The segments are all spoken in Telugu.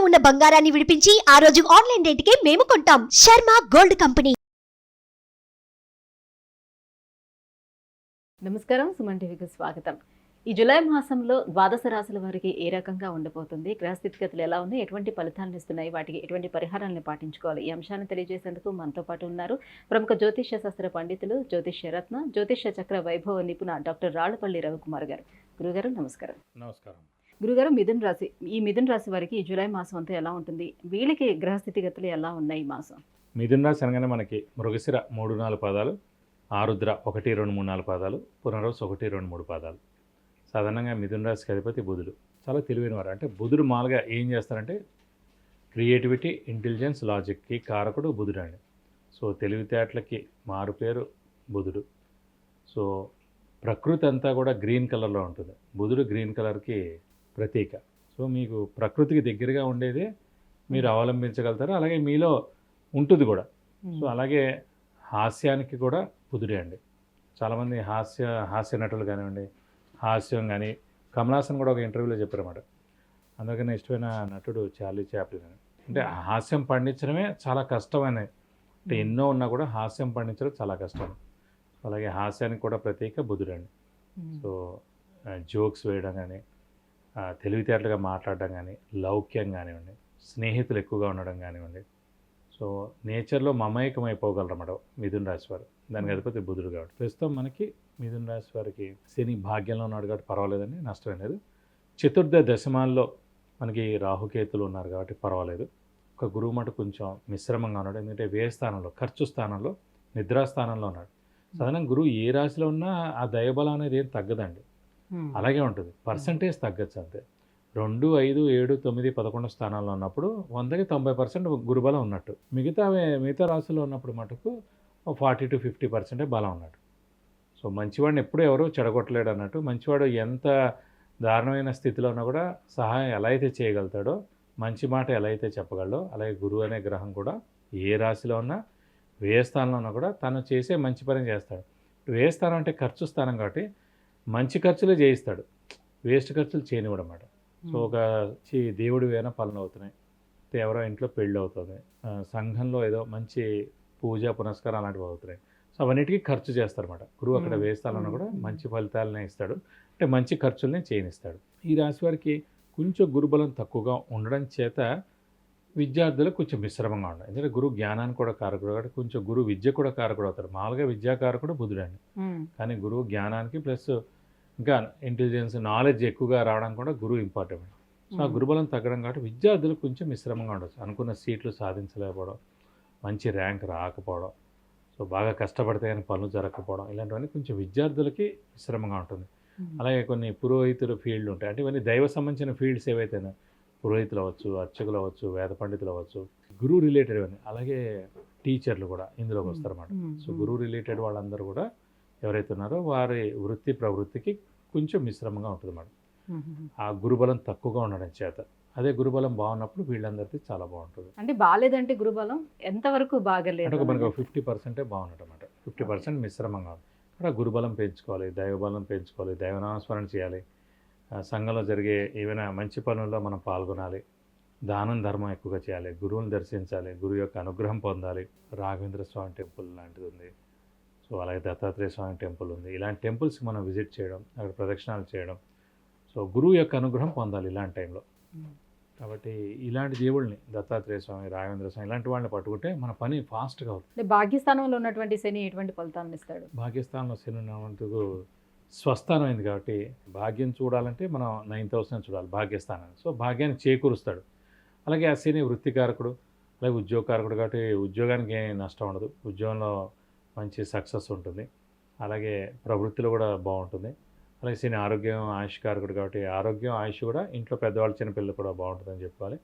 ఉన్న బంగారాన్ని విడిపించి ఆ రోజు ఆన్లైన్ రేటుకే మేము కొంటాం. Sharma gold company. నమస్కారం, సుమన్ టీవీకి స్వాగతం. ఈ జూలై మాసంలో ద్వాదశ రాశుల వారికి ఏ రకంగా ఉండబోతుంది, గ్రహస్థితిగతులు ఎలా ఉన్నాయి, ఎటువంటి ఫలితాలను ఇస్తున్నాయి, వాటికి ఎటువంటి పరిహారాలను పాటించుకోవాలి, ఈ అంశాన్ని తెలియజేసేందుకు మనతో పాటు ఉన్నారు ప్రముఖ జ్యోతిష్య శాస్త్ర పండితులు, జ్యోతిష్య రత్న, జ్యోతిష్య చక్ర వైభవ నిపుణ డాక్టర్ రాళ్లపల్లి రవికుమార్ గారు. గురుగారు నమస్కారం. నమస్కారం. గురుగారు, మిథున రాశి, ఈ మిథున రాశి వారికి ఈ జూలై మాసం అంతా ఎలా ఉంటుంది, వీళ్ళకి గ్రహస్థితిగతులు ఎలా ఉన్నాయి ఈ మాసం? మిథున రాశి అనగానే మనకి మృగశిర 3-4 పాదాలు, ఆరుద్ర 1, 2, 3, 4 పాదాలు, పునర్వసు 1, 2, 3 పాదాలు. సాధారణంగా మిథున రాశికి అధిపతి బుధుడు. చాలా తెలివైన వారు. అంటే బుధుడు మామూలుగా ఏం చేస్తారంటే క్రియేటివిటీ, ఇంటెలిజెన్స్, లాజిక్కి కారకుడు బుధుడు అండి. సో తెలివితేటలకి మారుపేరు బుధుడు. సో ప్రకృతి అంతా కూడా గ్రీన్ కలర్లో ఉంటుంది. బుధుడు గ్రీన్ కలర్కి ప్రతీక. సో మీకు ప్రకృతికి దగ్గరగా ఉండేదే మీరు అవలంబించగలుగుతారు, అలాగే మీలో ఉంటుంది కూడా. సో అలాగే హాస్యానికి కూడా బుధుడే అండి. చాలామంది హాస్య నటులు కానివ్వండి, హాస్యం కానీ, కమలాసన్ కూడా ఒక ఇంటర్వ్యూలో చెప్పారన్నమాట. అందుకని ఇష్టమైన నటుడు చార్లీ చాప్లిన్ అని. అంటే హాస్యం పండించడమే చాలా కష్టమైన, అంటే ఎన్నో ఉన్నా కూడా హాస్యం పండించడం చాలా కష్టం. అలాగే హాస్యానికి కూడా ప్రత్యేక బుధుడు అండి. సో జోక్స్ వేయడం కానీ, తెలివితేటలుగా మాట్లాడడం కానీ, లౌక్యం కానివ్వండి, స్నేహితులు ఎక్కువగా ఉండడం కానివ్వండి. సో నేచర్లో మమేకం అయిపోగలరన్నమాట మిథున రాశి వారు. దానికి అధిపతి బుధుడు కాబట్టి. ప్రస్తుతం మనకి మిథున రాశి వారికి శని భాగ్యంలో ఉన్నాడు కాబట్టి పర్వాలేదండి, నష్టం లేదు. చతుర్థ దశమాల్లో మనకి రాహుకేతులు ఉన్నారు కాబట్టి పర్వాలేదు. ఒక గురువు మటు కొంచెం మిశ్రమంగా ఉన్నాడు, ఎందుకంటే వ్యయ స్థానంలో, ఖర్చు స్థానంలో, నిద్రాస్థానంలో ఉన్నాడు. సాధారణంగా గురువు ఏ రాశిలో ఉన్నా ఆ దైవబలం అనేది ఏం తగ్గదండి, అలాగే ఉంటుంది. పర్సంటేజ్ తగ్గచ్చు అంతే. 2, 5, 7, 9, 11 స్థానాల్లో ఉన్నప్పుడు 100కి 90% గురుబలం ఉన్నట్టు. మిగతా రాశుల్లో ఉన్నప్పుడు మటుకు 40-50% బలం ఉన్నట్టు. సో మంచివాడిని ఎప్పుడూ ఎవరూ చెడగొట్టలేడు అన్నట్టు. మంచివాడు ఎంత దారుణమైన స్థితిలో ఉన్నా కూడా సహాయం ఎలా అయితే చేయగలుగుతాడో, మంచి మాట ఎలా అయితే చెప్పగలడో, అలాగే గురువు అనే గ్రహం కూడా ఏ రాశిలో ఉన్నా, వ్యయ స్థానంలో ఉన్నా కూడా తను చేసే మంచి పని చేస్తాడు. వ్యయ స్థానం అంటే ఖర్చు స్థానం కాబట్టి మంచి ఖర్చులే చేయిస్తాడు, వేస్ట్ ఖర్చులు చేయనివ్వడం అన్నమాట. సో ఒక దేవుడి వేన పనులు అవుతున్నాయి, ఎవరో ఇంట్లో పెళ్ళి అవుతుంది, సంఘంలో ఏదో మంచి పూజ పునస్కారం అలాంటివి అవుతున్నాయి. సో అవన్నిటికీ ఖర్చు చేస్తారన్నమాట. గురువు అక్కడ వేస్తానన్నా కూడా మంచి ఫలితాలనే ఇస్తాడు, అంటే మంచి ఖర్చులనే చేయనిస్తాడు. ఈ రాశి వారికి కొంచెం గురుబలం తక్కువగా ఉండడం చేత విద్యార్థులకు కొంచెం మిశ్రమంగా ఉండదు. ఎందుకంటే గురువు జ్ఞానానికి కూడా కారకుడు కాబట్టి కొంచెం గురువు విద్య కూడా కారకుడు అవుతాడు. మామూలుగా విద్యాకారకుడు బుధుడండి, కానీ గురువు జ్ఞానానికి ప్లస్ ఇంకా ఇంటెలిజెన్స్, నాలెడ్జ్ ఎక్కువగా రావడం కూడా గురువు ఇంపార్టెంట్. సో ఆ గురుబలం తగ్గడం కాబట్టి విద్యార్థులు కొంచెం మిశ్రమంగా ఉండొచ్చు. అనుకున్న సీట్లు సాధించలేకపోవడం, మంచి ర్యాంక్ రాకపోవడం, సో బాగా కష్టపడితే కానీ పనులు జరగకపోవడం, ఇలాంటివన్నీ కొంచెం విద్యార్థులకి మిశ్రమంగా ఉంటుంది. అలాగే కొన్ని పురోహితుల ఫీల్డ్ ఉంటాయి, అంటే ఇవన్నీ దైవ సంబంధించిన ఫీల్డ్స్ ఏవైతేనే, పురోహితులు అవ్వచ్చు, అర్చకులు అవ్వచ్చు, వేద పండితులు అవ్వచ్చు, గురువు రిలేటెడ్ ఇవన్నీ. అలాగే టీచర్లు కూడా ఇందులోకి వస్తారన్నమాట. సో గురువు రిలేటెడ్ వాళ్ళందరూ కూడా ఎవరైతే ఉన్నారో వారి వృత్తి ప్రవృత్తికి కొంచెం మిశ్రమంగా ఉంటుంది అన్నమాట, ఆ గురుబలం తక్కువగా ఉండడం చేత. అదే గురుబలం బాగున్నప్పుడు వీళ్ళందరికీ చాలా బాగుంటుంది. అంటే బాగాలేదంటే గురుబలం ఎంతవరకు బాగలేదు అంటే మనకు 50% బాగున్నట్టు అన్నమాట, 50% మిశ్రమంగా ఉంది. అక్కడ గురుబలం పెంచుకోవాలి, దైవబలం పెంచుకోవాలి, దైవనామస్మరణ చేయాలి, సంఘంలో జరిగే ఏవైనా మంచి పనుల్లో మనం పాల్గొనాలి, దానం ధర్మం ఎక్కువగా చేయాలి, గురువుని దర్శించాలి, గురువు యొక్క అనుగ్రహం పొందాలి. రాఘవేంద్ర స్వామి టెంపుల్ లాంటిది ఉంది, సో అలాగే దత్తాత్రేయ స్వామి టెంపుల్ ఉంది. ఇలాంటి టెంపుల్స్కి మనం విజిట్ చేయడం, అక్కడ ప్రదక్షిణాలు చేయడం, సో గురువు యొక్క అనుగ్రహం పొందాలి ఇలాంటి టైంలో. కాబట్టి ఇలాంటి దేవుళ్ళని, దత్తాత్రేయ స్వామి, రాఘవేంద్ర స్వామి, ఇలాంటి వాళ్ళని పట్టుకుంటే మన పని ఫాస్ట్గా అవుతుంది. భాగ్యస్థానంలో ఉన్నటువంటి శని ఎటువంటి ఫలితాలను ఇస్తాడు? భాగ్యస్థానంలో శని ఉన్నందుకు స్వస్థానం అయింది కాబట్టి భాగ్యం చూడాలంటే మనం 9th house చూడాలి భాగ్యస్థానాన్ని. సో భాగ్యాన్ని చేకూరుస్తాడు. అలాగే ఆ శని వృత్తికారకుడు, అలాగే ఉద్యోగకారకుడు కాబట్టి ఉద్యోగానికి ఏం నష్టం ఉండదు, ఉద్యోగంలో మంచి సక్సెస్ ఉంటుంది. అలాగే ప్రవృత్తిలో కూడా బాగుంటుంది. అలాగే శని ఆరోగ్యం, ఆయుష్కారకుడు కాబట్టి ఆరోగ్యం, ఆయుష్ కూడా, ఇంట్లో పెద్దవాళ్ళు చిన్నపిల్లలు కూడా బాగుంటుందని చెప్పుకోవాలి.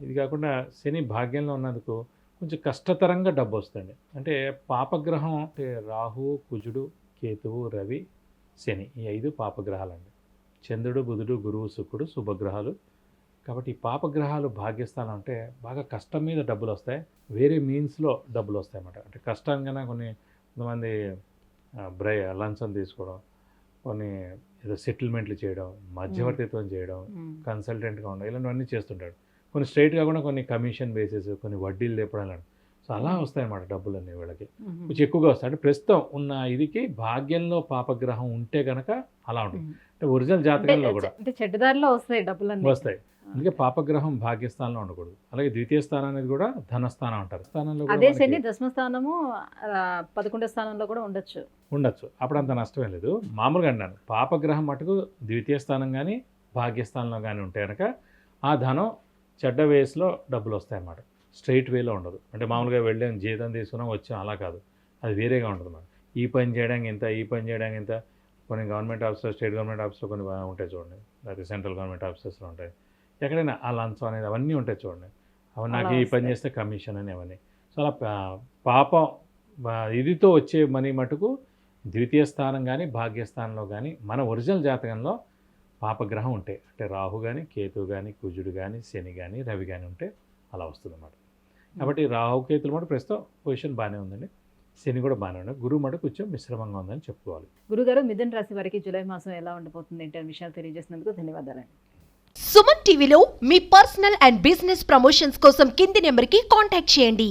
ఇది కాకుండా శని భాగ్యంలో ఉన్నందుకు కొంచెం కష్టతరంగా డబ్బు వస్తుంది. అంటే పాపగ్రహం అంటే రాహు, కుజుడు, కేతువు, రవి, శని, ఈ 5 పాపగ్రహాలండి. చంద్రుడు, బుధుడు, గురువు, శుక్రుడు శుభగ్రహాలు. కాబట్టి ఈ పాపగ్రహాలు భాగ్యస్థానం అంటే బాగా కష్టం మీద డబ్బులు వస్తాయి, వేరే మీన్స్లో డబ్బులు వస్తాయి అన్నమాట. అంటే కష్టంగానే కొంతమంది లంచం తీసుకోవడం, కొన్ని ఏదో సెటిల్మెంట్లు చేయడం, మధ్యవర్తిత్వం చేయడం, కన్సల్టెంట్గా ఉండడం, ఇలాంటివన్నీ చేస్తుంటాడు. కొన్ని స్ట్రైట్ కాకుండా కొన్ని కమిషన్ బేసెస్, కొన్ని వడ్డీలు లేపడం, సో అలా వస్తాయన్నమాట డబ్బులన్నీ వీళ్ళకి కొంచెం ఎక్కువగా వస్తాయి. అంటే ప్రస్తుతం ఉన్న ఇదికి భాగ్యంలో పాపగ్రహం ఉంటే కనుక అలా ఉంటుంది. అంటే ఒరిజినల్ జాతకంలో కూడా అంటే చెడ్డదారిలో వస్తాయి డబ్బులన్నీ. వస్తాయి. అందుకే పాపగ్రహం భాగ్యస్థానంలో ఉండకూడదు. అలాగే ద్వితీయ స్థానం అనేది కూడా ధనస్థానం అంటారు. స్థానంలో కూడా అదే మనకి శని దశమ స్థానము 11వ స్థానంలో కూడా ఉండొచ్చు. ఉండొచ్చు. అప్పుడు అంత నష్టమే లేదు. మామూలుగా అన్నాను, పాపగ్రహం మటుకు ద్వితీయ స్థానం కానీ భాగ్యస్థానంలో కానీ ఉంటే కనుక ఆ ధనం చెడ్డ వేస్లో డబ్బులు వస్తాయి అన్నమాట. స్ట్రైట్ వేలో ఉండదు. అంటే మామూలుగా వెళ్ళాం జీతం తీసుకున్నాం వచ్చాం అలా కాదు, అది వేరేగా ఉంటుంది అన్నమాట. ఈ పని చేయడానికి ఇంత, ఈ పని చేయడానికి ఇంత. కొన్ని గవర్నమెంట్ ఆఫీసర్, స్టేట్ గవర్నమెంట్ ఆఫీస్లో కొన్ని ఉంటాయి చూడండి, లేకపోతే సెంట్రల్ గవర్నమెంట్ ఆఫీసెస్లో ఉంటాయి, ఎక్కడైనా ఆ లంచం అనేది అవన్నీ ఉంటాయి చూడండి. అవి నాకు ఈ పని చేస్తే కమిషన్ అని అవన్నీ. సో అలా పాపం ఇదితో వచ్చే మనీ మటుకు ద్వితీయ స్థానం కానీ భాగ్యస్థానంలో కానీ మన ఒరిజినల్ జాతకంలో పాపగ్రహం ఉంటాయి. అంటే రాహు కానీ, కేతు కానీ, కుజుడు కానీ, శని కానీ, రవి కానీ ఉంటే అలా వస్తుంది అన్నమాట. కాబట్టి రాహు కేతులు మటు ప్రస్తుతం పొజిషన్ బాగానే ఉందండి. శని కూడా బాగానే ఉంది. గురువు మటు కొంచెం మిశ్రమంగా ఉందని చెప్పుకోవాలి. గురుగారు, మిథున రాశి వారికి జూలై మాసం ఎలా ఉండబోతుంది ఏంటి అనే విషయాలు తెలియజేసినందుకు ధన్యవాదాలండి. సుమన్ టీవీలో మీ పర్సనల్ అండ్ బిజినెస్ ప్రమోషన్స్ కోసం కింది నెంబర్కి కాంటాక్ట్ చేయండి.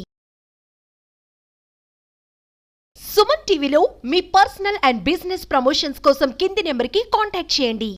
సుమన్ టీవీలో మీ పర్సనల్ అండ్ బిజినెస్ ప్రమోషన్స్ కోసం కింది నెంబర్కి కాంటాక్ట్ చేయండి.